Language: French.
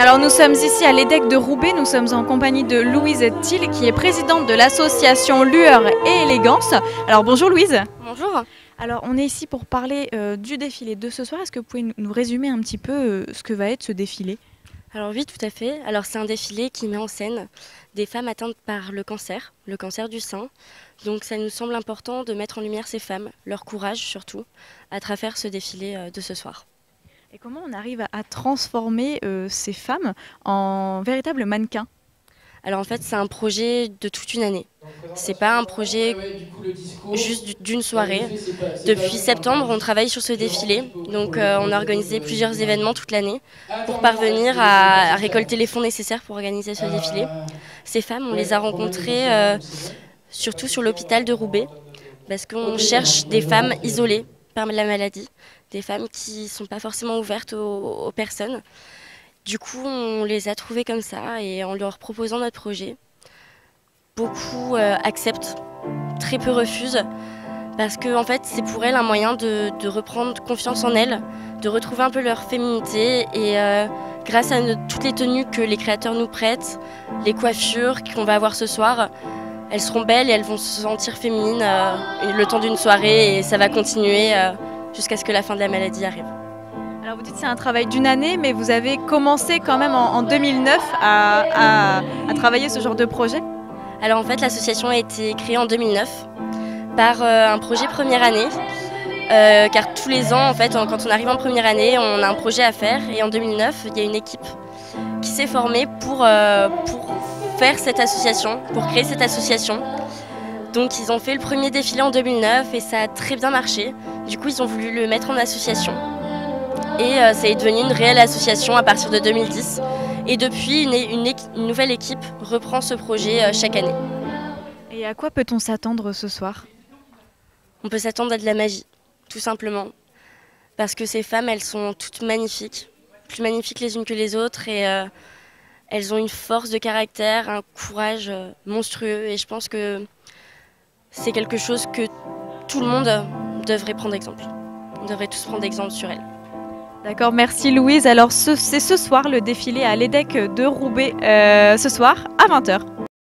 Alors nous sommes ici à l'EDEC de Roubaix, nous sommes en compagnie de Louise Thiel qui est présidente de l'association Lueur et Élégance. Alors bonjour Louise. Bonjour. Alors on est ici pour parler du défilé de ce soir. Est-ce que vous pouvez nous résumer un petit peu ce que va être ce défilé? Alors oui, tout à fait. Alors c'est un défilé qui met en scène des femmes atteintes par le cancer du sein. Donc ça nous semble important de mettre en lumière ces femmes, leur courage surtout, à travers ce défilé de ce soir. Et comment on arrive à transformer ces femmes en véritables mannequins? Alors en fait c'est un projet de toute une année. C'est pas un projet juste d'une soirée. Depuis septembre, on travaille sur ce défilé. Donc on a organisé plusieurs événements toute l'année pour parvenir à récolter les fonds nécessaires pour organiser ce défilé. Ces femmes, on les a rencontrées surtout sur l'hôpital de Roubaix parce qu'on cherche des femmes isolées par la maladie, des femmes qui ne sont pas forcément ouvertes aux personnes. Du coup, on les a trouvées comme ça et en leur proposant notre projet, beaucoup acceptent, très peu refusent. Parce que en fait, c'est pour elles un moyen de reprendre confiance en elles, de retrouver un peu leur féminité et grâce à toutes les tenues que les créateurs nous prêtent, les coiffures qu'on va avoir ce soir, elles seront belles et elles vont se sentir féminines le temps d'une soirée et ça va continuer jusqu'à ce que la fin de la maladie arrive. Alors vous dites que c'est un travail d'une année, mais vous avez commencé quand même en 2009 à travailler ce genre de projet? Alors en fait, l'association a été créée en 2009 par un projet première année, car tous les ans, en fait, quand on arrive en première année, on a un projet à faire. Et en 2009, il y a une équipe qui s'est formée pour faire cette association, pour créer cette association. Donc ils ont fait le premier défilé en 2009 et ça a très bien marché. Du coup, ils ont voulu le mettre en association. Et ça est devenu une réelle association à partir de 2010. Et depuis, une nouvelle équipe reprend ce projet chaque année. Et à quoi peut-on s'attendre ce soir? On peut s'attendre à de la magie, tout simplement. Parce que ces femmes, elles sont toutes magnifiques, plus magnifiques les unes que les autres. Et elles ont une force de caractère, un courage monstrueux. Et je pense que c'est quelque chose que tout le monde devrait prendre exemple. On devrait tous prendre exemple sur elles. D'accord, merci Louise. Alors c'est ce soir le défilé à l'EDEC de Roubaix, ce soir à 20 h.